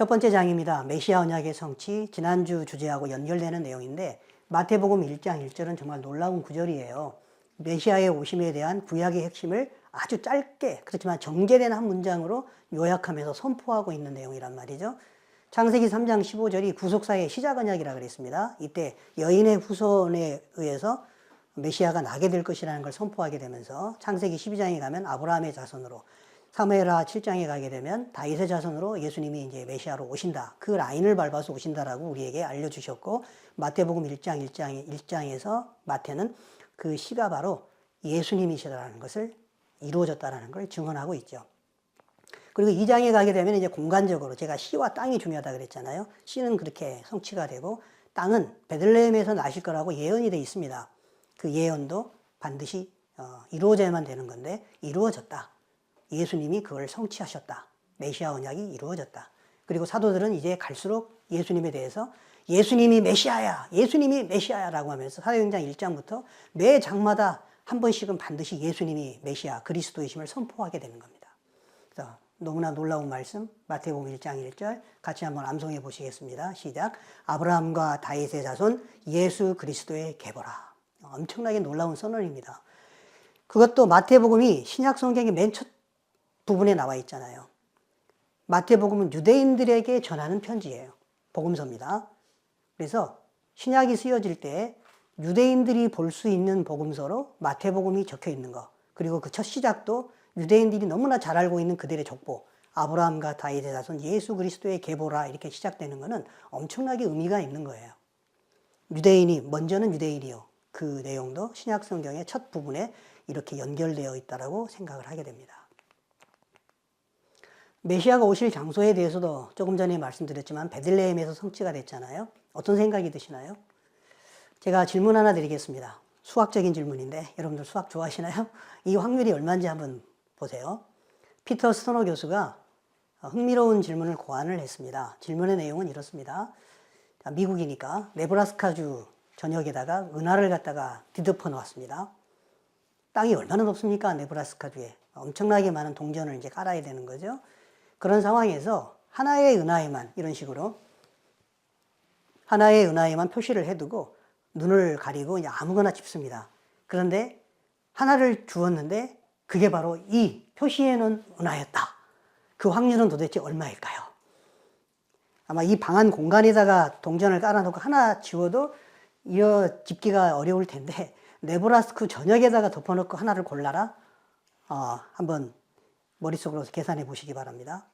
첫 번째 장입니다. 메시아 언약의 성취, 지난주 주제하고 연결되는 내용인데 마태복음 1장 1절은 정말 놀라운 구절이에요. 메시아의 오심에 대한 구약의 핵심을 아주 짧게 그렇지만 정제된 한 문장으로 요약하면서 선포하고 있는 내용이란 말이죠. 창세기 3장 15절이 구속사의 시작 언약이라 그랬습니다. 이때 여인의 후손에 의해서 메시아가 나게 될 것이라는 걸 선포하게 되면서 창세기 12장에 가면 아브라함의 자손으로, 사무엘하 7장에 가게 되면 다윗의 자손으로 예수님이 이제 메시아로 오신다. 그 라인을 밟아서 오신다라고 우리에게 알려주셨고, 마태복음 1장에서 마태는 그 시가 바로 예수님이시라는 것을 이루어졌다는 걸 증언하고 있죠. 그리고 2장에 가게 되면 이제 공간적으로 제가 시와 땅이 중요하다 그랬잖아요. 시는 그렇게 성취가 되고 땅은 베들레헴에서 나실 거라고 예언이 되어 있습니다. 그 예언도 반드시 이루어져야만 되는 건데 이루어졌다. 예수님이 그걸 성취하셨다. 메시아 언약이 이루어졌다. 그리고 사도들은 이제 갈수록 예수님에 대해서 예수님이 메시아야, 예수님이 메시아야라고 하면서 사도행전 1장부터 매 장마다 한 번씩은 반드시 예수님이 메시아, 그리스도이심을 선포하게 되는 겁니다. 그래서 너무나 놀라운 말씀, 마태복음 1장 1절 같이 한번 암송해 보시겠습니다. 시작. 아브라함과 다윗의 자손 예수 그리스도의 계보라. 엄청나게 놀라운 선언입니다. 그것도 마태복음이 신약 성경의 맨 첫 부분에 나와 있잖아요. 마태복음은 유대인들에게 전하는 편지예요. 복음서입니다. 그래서 신약이 쓰여질 때 유대인들이 볼 수 있는 복음서로 마태복음이 적혀 있는 거, 그리고 그 첫 시작도 유대인들이 너무나 잘 알고 있는 그들의 족보, 아브라함과 다윗의 자손 예수 그리스도의 계보라 이렇게 시작되는 것은 엄청나게 의미가 있는 거예요. 유대인이 먼저는 유대인이요. 그 내용도 신약 성경의 첫 부분에 이렇게 연결되어 있다고 생각을 하게 됩니다. 메시아가 오실 장소에 대해서도 조금 전에 말씀드렸지만 베들레헴에서 성취가 됐잖아요. 어떤 생각이 드시나요? 제가 질문 하나 드리겠습니다. 수학적인 질문인데 여러분들 수학 좋아하시나요? 이 확률이 얼마인지 한번 보세요. 피터 스토너 교수가 흥미로운 질문을 고안을 했습니다. 질문의 내용은 이렇습니다. 미국이니까 네브라스카주 전역에다가 은하를 갖다가 뒤덮어 놓았습니다. 땅이 얼마나 높습니까? 네브라스카주에. 엄청나게 많은 동전을 이제 깔아야 되는 거죠. 그런 상황에서 하나의 은하에만 이런 식으로 하나의 은하에만 표시를 해두고 눈을 가리고 이제 아무거나 짚습니다. 그런데 하나를 주었는데 그게 바로 이 표시해놓은 은하였다. 그 확률은 도대체 얼마일까요? 아마 이 방한 공간에다가 동전을 깔아놓고 하나 지워도 이어 짚기가 어려울 텐데 네브라스크 전역에다가 덮어놓고 하나를 골라라. 한번 머릿속으로 계산해 보시기 바랍니다.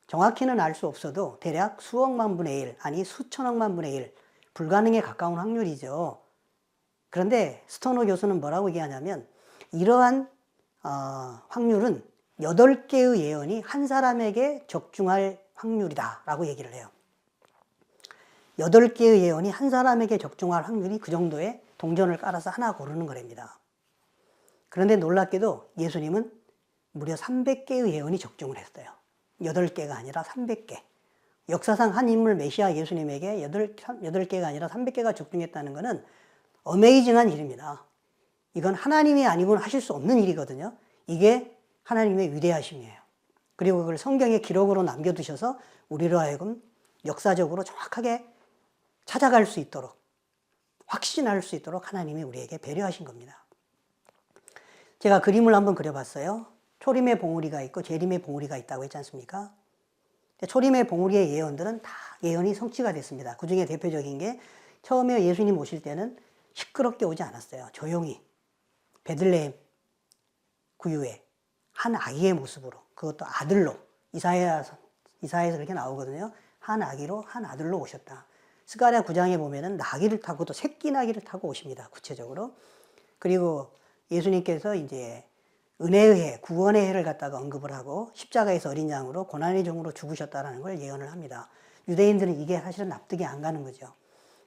정확히는 알 수 없어도 대략 수억만 분의 1, 아니 수천억만 분의 1, 불가능에 가까운 확률이죠. 그런데 스토너 교수는 뭐라고 얘기하냐면 이러한 확률은 8개의 예언이 한 사람에게 적중할 확률이다 라고 얘기를 해요. 8개의 예언이 한 사람에게 적중할 확률이 그 정도의 동전을 깔아서 하나 고르는 거랍니다. 그런데 놀랍게도 예수님은 무려 300개의 예언이 적중을 했어요. 8개가 아니라 300개. 역사상 한 인물 메시아 예수님에게 8개가 아니라 300개가 적중했다는 것은 어메이징한 일입니다. 이건 하나님이 아니고는 하실 수 없는 일이거든요. 이게 하나님의 위대하심이에요. 그리고 그걸 성경의 기록으로 남겨두셔서 우리로 하여금 역사적으로 정확하게 찾아갈 수 있도록, 확신할 수 있도록 하나님이 우리에게 배려하신 겁니다. 제가 그림을 한번 그려봤어요. 초림의 봉우리가 있고 재림의 봉우리가 있다고 했지 않습니까? 초림의 봉우리의 예언들은 다 예언이 성취가 됐습니다. 그 중에 대표적인 게 처음에 예수님 오실 때는 시끄럽게 오지 않았어요. 조용히 베들레헴 구유에 한 아기의 모습으로, 그것도 아들로, 이사야에서 그렇게 나오거든요. 한 아기로 한 아들로 오셨다. 스가랴 9장에 보면은 나귀를 타고 또 새끼 나귀를 타고 오십니다. 구체적으로. 그리고 예수님께서 이제 은혜의 해, 구원의 해를 갖다가 언급을 하고 십자가에서 어린 양으로 고난의 종으로 죽으셨다는 걸 예언을 합니다. 유대인들은 이게 사실은 납득이 안 가는 거죠.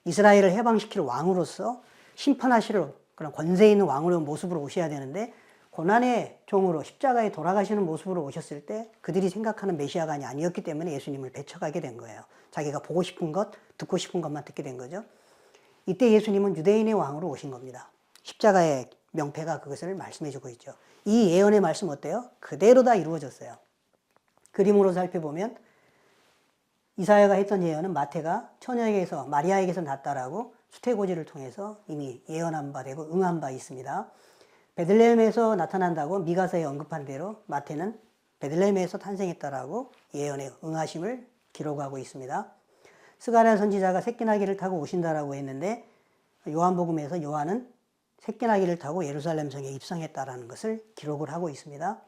이스라엘을 해방시킬 왕으로서 심판하실 그런 권세 있는 왕으로 모습으로 오셔야 되는데 고난의 종으로 십자가에 돌아가시는 모습으로 오셨을 때 그들이 생각하는 메시아가 아니었기 때문에 예수님을 배척하게 된 거예요. 자기가 보고 싶은 것, 듣고 싶은 것만 듣게 된 거죠. 이때 예수님은 유대인의 왕으로 오신 겁니다. 십자가의 명패가 그것을 말씀해주고 있죠. 이 예언의 말씀 어때요? 그대로 다 이루어졌어요. 그림으로 살펴보면 이사야가 했던 예언은 마태가 처녀에게서 마리아에게서 났다라고 수태고지를 통해서 이미 예언한 바 되고 응한 바 있습니다. 베들레헴에서 나타난다고 미가서에 언급한 대로 마태는 베들레헴에서 탄생했다라고 예언에 응하심을 기록하고 있습니다. 스가랴 선지자가 새끼나귀를 타고 오신다라고 했는데 요한복음에서 요한은 새끼나귀를 타고 예루살렘 성에 입성했다라는 것을 기록을 하고 있습니다.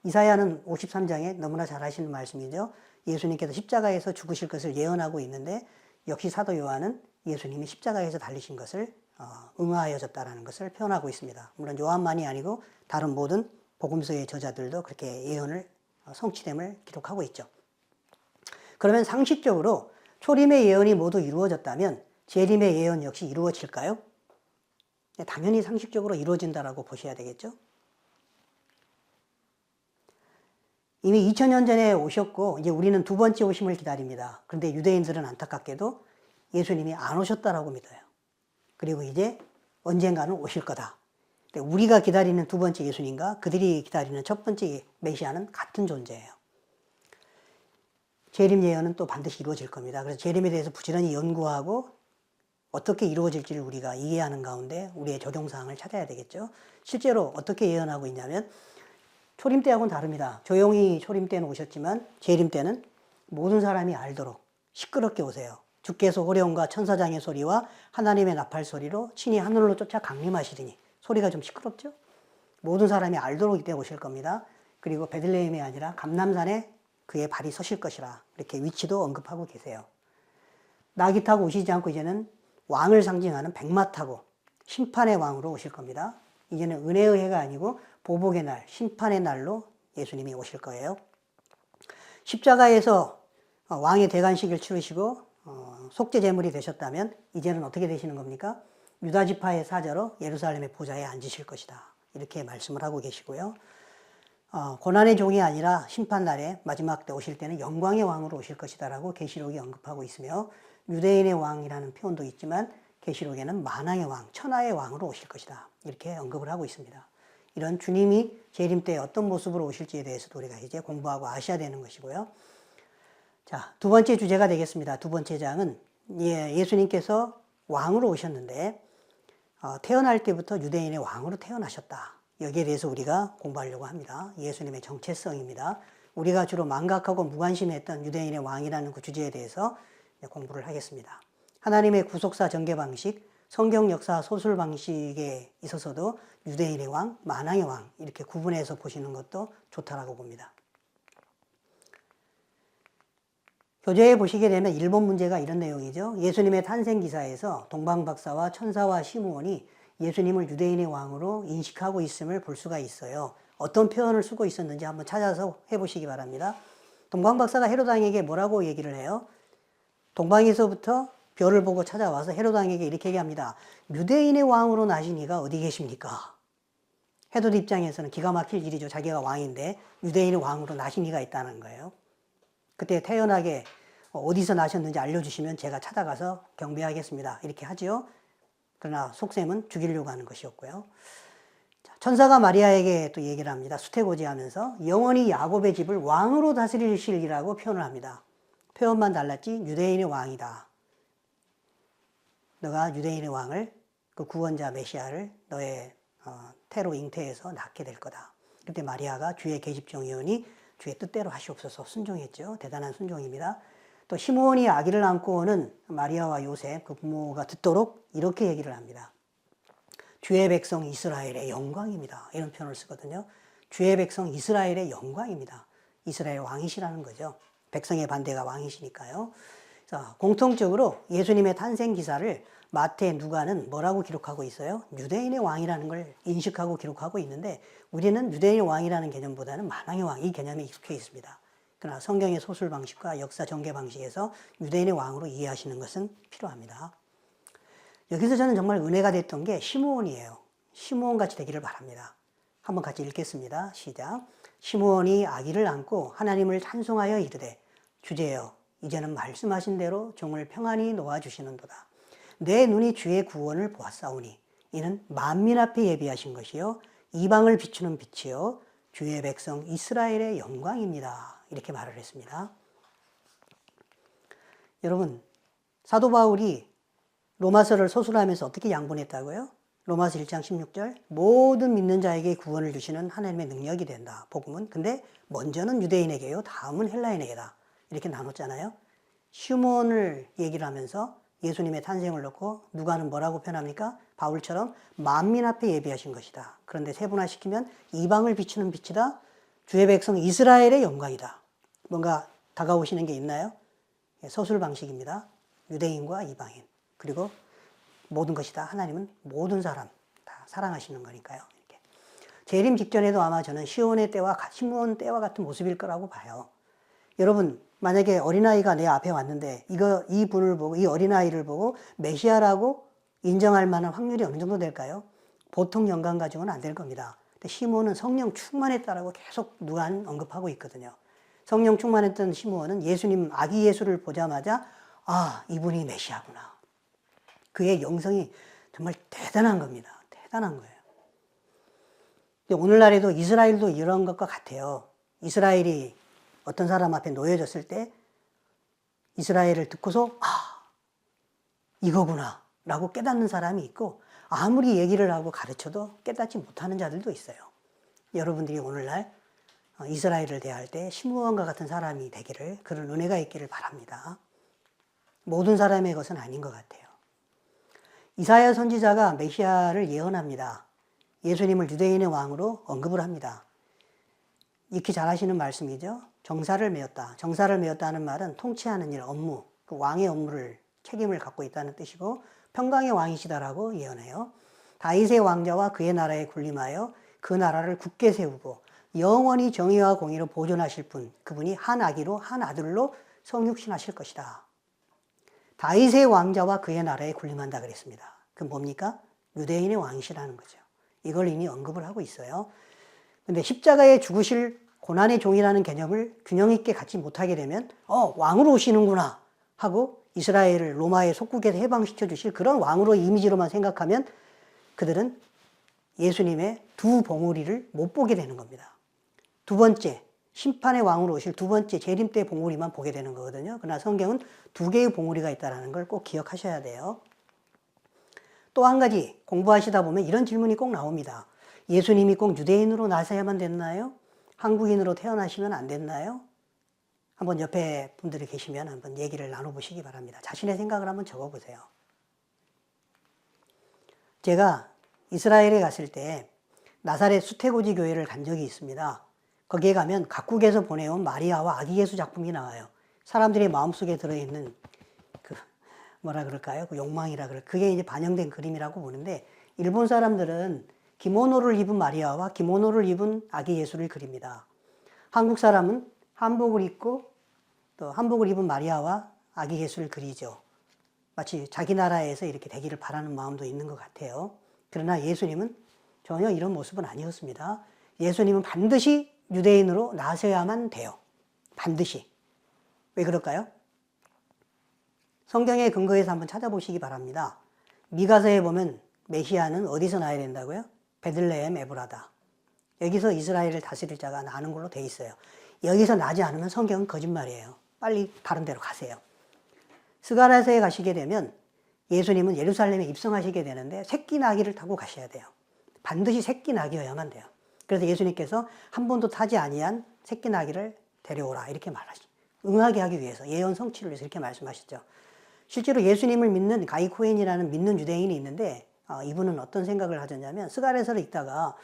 이사야는 53장에 너무나 잘 하시는 말씀이죠. 예수님께서 십자가에서 죽으실 것을 예언하고 있는데 역시 사도 요한은 예수님이 십자가에서 달리신 것을 응하여졌다라는 것을 표현하고 있습니다. 물론 요한만이 아니고 다른 모든 복음서의 저자들도 그렇게 예언을 성취됨을 기록하고 있죠. 그러면 상식적으로 초림의 예언이 모두 이루어졌다면 재림의 예언 역시 이루어질까요? 당연히 상식적으로 이루어진다라고 보셔야 되겠죠. 이미 2000년 전에 오셨고 이제 우리는 두 번째 오심을 기다립니다. 그런데 유대인들은 안타깝게도 예수님이 안 오셨다라고 믿어요. 그리고 이제 언젠가는 오실 거다. 우리가 기다리는 두 번째 예수님과 그들이 기다리는 첫 번째 메시아는 같은 존재예요. 재림 예언은 또 반드시 이루어질 겁니다. 그래서 재림에 대해서 부지런히 연구하고 어떻게 이루어질지를 우리가 이해하는 가운데 우리의 적용사항을 찾아야 되겠죠. 실제로 어떻게 예언하고 있냐면 초림 때하고는 다릅니다. 조용히 초림 때는 오셨지만 재림 때는 모든 사람이 알도록 시끄럽게 오세요. 주께서 호령과 천사장의 소리와 하나님의 나팔 소리로 친히 하늘로 쫓아 강림하시리니 소리가 좀 시끄럽죠? 모든 사람이 알도록 이때 오실 겁니다. 그리고 베들레헴이 아니라 감람산에 그의 발이 서실 것이라 이렇게 위치도 언급하고 계세요. 나귀 타고 오시지 않고 이제는 왕을 상징하는 백마 타고 심판의 왕으로 오실 겁니다. 이제는 은혜의 해가 아니고 보복의 날, 심판의 날로 예수님이 오실 거예요. 십자가에서 왕의 대관식을 치르시고 속죄 제물이 되셨다면 이제는 어떻게 되시는 겁니까? 유다 지파의 사자로 예루살렘의 보좌에 앉으실 것이다. 이렇게 말씀을 하고 계시고요. 고난의 종이 아니라 심판날에 마지막 때 오실 때는 영광의 왕으로 오실 것이다 라고 계시록이 언급하고 있으며 유대인의 왕이라는 표현도 있지만 계시록에는 만왕의 왕, 천하의 왕으로 오실 것이다. 이렇게 언급을 하고 있습니다. 이런 주님이 재림 때 어떤 모습으로 오실지에 대해서도 우리가 이제 공부하고 아셔야 되는 것이고요. 자, 두 번째 주제가 되겠습니다. 두 번째 장은 예수님께서 왕으로 오셨는데 태어날 때부터 유대인의 왕으로 태어나셨다. 여기에 대해서 우리가 공부하려고 합니다. 예수님의 정체성입니다. 우리가 주로 망각하고 무관심했던 유대인의 왕이라는 그 주제에 대해서 공부를 하겠습니다. 하나님의 구속사 전개 방식, 성경 역사 소술 방식에 있어서도 유대인의 왕, 만왕의 왕 이렇게 구분해서 보시는 것도 좋다라고 봅니다. 교재에 보시게 되면 1번 문제가 이런 내용이죠. 예수님의 탄생 기사에서 동방박사와 천사와 시므온이 예수님을 유대인의 왕으로 인식하고 있음을 볼 수가 있어요. 어떤 표현을 쓰고 있었는지 한번 찾아서 해보시기 바랍니다. 동방박사가 헤롯 왕에게 뭐라고 얘기를 해요? 동방에서부터 별을 보고 찾아와서 헤롯 왕에게 이렇게 얘기합니다. 유대인의 왕으로 나신 이가 어디 계십니까? 헤롯 입장에서는 기가 막힐 일이죠. 자기가 왕인데 유대인의 왕으로 나신 이가 있다는 거예요. 그때 태연하게 어디서 나셨는지 알려주시면 제가 찾아가서 경배하겠습니다. 이렇게 하지요. 그러나 속셈은 죽이려고 하는 것이었고요. 천사가 마리아에게 또 얘기를 합니다. 수태고지하면서 영원히 야곱의 집을 왕으로 다스리시리라고 표현을 합니다. 표현만 달랐지 유대인의 왕이다. 너가 유대인의 왕을 그 구원자 메시아를 너의 태로 잉태해서 낳게 될 거다. 그때 마리아가 주의 계집종이오니 주의 뜻대로 하시옵소서 순종했죠. 대단한 순종입니다. 또 시므온이 아기를 안고 오는 마리아와 요셉 그 부모가 듣도록 이렇게 얘기를 합니다. 주의 백성 이스라엘의 영광입니다. 이런 표현을 쓰거든요. 주의 백성 이스라엘의 영광입니다. 이스라엘 왕이시라는 거죠. 백성의 반대가 왕이시니까요. 자, 공통적으로 예수님의 탄생 기사를 마태, 누가는 뭐라고 기록하고 있어요? 유대인의 왕이라는 걸 인식하고 기록하고 있는데 우리는 유대인의 왕이라는 개념보다는 만왕의 왕 이 개념에 익숙해 있습니다. 그러나 성경의 소술 방식과 역사 전개 방식에서 유대인의 왕으로 이해하시는 것은 필요합니다. 여기서 저는 정말 은혜가 됐던 게 시므온이에요. 시므온 같이 되기를 바랍니다. 한번 같이 읽겠습니다. 시작. 시므온이 아기를 안고 하나님을 찬송하여 이르되 주제여 이제는 말씀하신 대로 종을 평안히 놓아주시는도다. 내 눈이 주의 구원을 보았사오니 이는 만민 앞에 예비하신 것이요 이방을 비추는 빛이요 주의 백성 이스라엘의 영광입니다. 이렇게 말을 했습니다. 여러분, 사도 바울이 로마서를 서술하면서 어떻게 양분했다고요? 로마서 1장 16절, 모든 믿는 자에게 구원을 주시는 하나님의 능력이 된다. 복음은. 근데 먼저는 유대인에게요, 다음은 헬라인에게다. 이렇게 나눴잖아요. 시몬을 얘기를 하면서 예수님의 탄생을 놓고 누가는 뭐라고 표현합니까? 바울처럼 만민 앞에 예비하신 것이다. 그런데 세분화시키면 이방을 비추는 빛이다. 주의 백성 이스라엘의 영광이다. 뭔가 다가오시는 게 있나요? 서술 방식입니다. 유대인과 이방인. 그리고 모든 것이 다 하나님은 모든 사람 다 사랑하시는 거니까요. 이렇게. 재림 직전에도 아마 저는 시몬 때와 같은 모습일 거라고 봐요. 여러분, 만약에 어린아이가 내 앞에 왔는데 이 분을 보고 이 어린아이를 보고 메시아라고 인정할 만한 확률이 어느 정도 될까요? 보통 영광 가지고는 안 될 겁니다. 근데 시몬은 성령 충만했다라고 계속 누간 언급하고 있거든요. 성령 충만했던 시몬은 예수님 아기 예수를 보자마자 아, 이분이 메시아구나. 그의 영성이 정말 대단한 겁니다. 대단한 거예요. 오늘날에도 이스라엘도 이런 것과 같아요. 이스라엘이 어떤 사람 앞에 놓여졌을 때 이스라엘을 듣고서 아, 이거구나 라고 깨닫는 사람이 있고 아무리 얘기를 하고 가르쳐도 깨닫지 못하는 자들도 있어요. 여러분들이 오늘날 이스라엘을 대할 때 시므온과 같은 사람이 되기를, 그런 은혜가 있기를 바랍니다. 모든 사람의 것은 아닌 것 같아요. 이사야 선지자가 메시아를 예언합니다. 예수님을 유대인의 왕으로 언급을 합니다. 익히 잘 하시는 말씀이죠. 정사를 메었다. 정사를 메었다는 말은 통치하는 일, 업무, 그 왕의 업무를 책임을 갖고 있다는 뜻이고 평강의 왕이시다라고 예언해요. 다윗의 왕자와 그의 나라에 군림하여 그 나라를 굳게 세우고 영원히 정의와 공의로 보존하실 분, 그분이 한 아기로 한 아들로 성육신하실 것이다. 다윗의 왕자와 그의 나라에 군림한다 그랬습니다. 그럼 뭡니까? 유대인의 왕이시라는 거죠. 이걸 이미 언급을 하고 있어요. 근데 십자가에 죽으실 고난의 종이라는 개념을 균형 있게 갖지 못하게 되면 왕으로 오시는구나 하고 이스라엘을 로마의 속국에서 해방시켜 주실 그런 왕으로 이미지로만 생각하면 그들은 예수님의 두 봉우리를 못 보게 되는 겁니다. 두 번째, 심판의 왕으로 오실 두 번째 재림 때 봉우리만 보게 되는 거거든요. 그러나 성경은 두 개의 봉우리가 있다는 걸 꼭 기억하셔야 돼요. 또 한 가지 공부하시다 보면 이런 질문이 꼭 나옵니다. 예수님이 꼭 유대인으로 나셔야만 됐나요? 한국인으로 태어나시면 안 됐나요? 한번 옆에 분들이 계시면 한번 얘기를 나눠보시기 바랍니다. 자신의 생각을 한번 적어보세요. 제가 이스라엘에 갔을 때 나사렛 수태고지 교회를 간 적이 있습니다. 거기에 가면 각국에서 보내온 마리아와 아기 예수 작품이 나와요. 사람들의 마음속에 들어있는 그 뭐라 그럴까요? 그 욕망이라 그게 이제 반영된 그림이라고 보는데 일본 사람들은 기모노를 입은 마리아와 기모노를 입은 아기 예수를 그립니다. 한국 사람은 한복을 입고 또 한복을 입은 마리아와 아기 예수를 그리죠. 마치 자기 나라에서 이렇게 되기를 바라는 마음도 있는 것 같아요. 그러나 예수님은 전혀 이런 모습은 아니었습니다. 예수님은 반드시 유대인으로 나셔야만 돼요. 반드시. 왜 그럴까요? 성경의 근거에서 한번 찾아보시기 바랍니다. 미가서에 보면 메시아는 어디서 나야 된다고요? 베들레헴 에브라다. 여기서 이스라엘을 다스릴 자가 나는 걸로 돼 있어요. 여기서 나지 않으면 성경은 거짓말이에요. 빨리 다른 데로 가세요. 스가랴서에 가시게 되면 예수님은 예루살렘에 입성하시게 되는데 새끼 나귀를 타고 가셔야 돼요. 반드시 새끼 나귀여야만 돼요. 그래서 예수님께서 한 번도 타지 아니한 새끼 나귀를 데려오라 이렇게 말하시죠. 응하게 하기 위해서, 예언 성취를 위해서 이렇게 말씀하시죠. 실제로 예수님을 믿는 가이 코헨이라는 믿는 유대인이 있는데 이분은 어떤 생각을 하셨냐면 스가랴서를 읽다가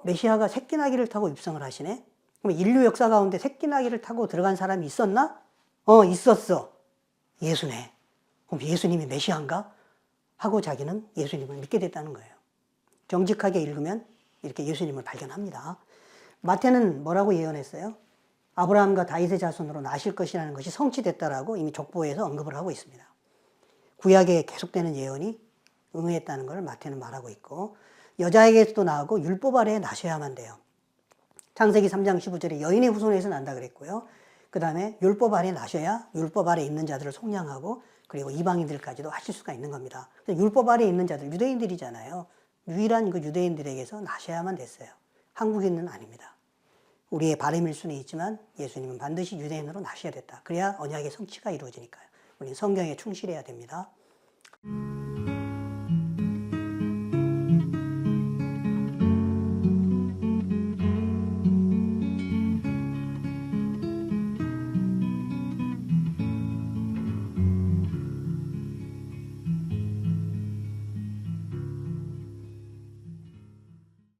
메시아가 새끼 나귀를 타고 입성을 하시네? 그럼 인류 역사 가운데 새끼 나귀를 타고 들어간 사람이 있었나? 있었어. 예수네. 그럼 예수님이 메시아인가? 하고 자기는 예수님을 믿게 됐다는 거예요. 정직하게 읽으면 이렇게 예수님을 발견합니다. 마태는 뭐라고 예언했어요? 아브라함과 다윗의 자손으로 나실 것이라는 것이 성취됐다라고 이미 족보에서 언급을 하고 있습니다. 구약에 계속되는 예언이 응했다는 걸 마태는 말하고 있고 여자에게서도 나오고 율법 아래에 나셔야만 돼요. 창세기 3장 15절에 여인의 후손에서 난다 그랬고요. 그 다음에 율법 아래에 나셔야 율법 아래에 있는 자들을 속량하고 그리고 이방인들까지도 하실 수가 있는 겁니다. 율법 아래에 있는 자들, 유대인들이잖아요. 유일한 그 유대인들에게서 나셔야만 됐어요. 한국인은 아닙니다. 우리의 바람일 수는 있지만 예수님은 반드시 유대인으로 나셔야 됐다. 그래야 언약의 성취가 이루어지니까요. 우리 성경에 충실해야 됩니다.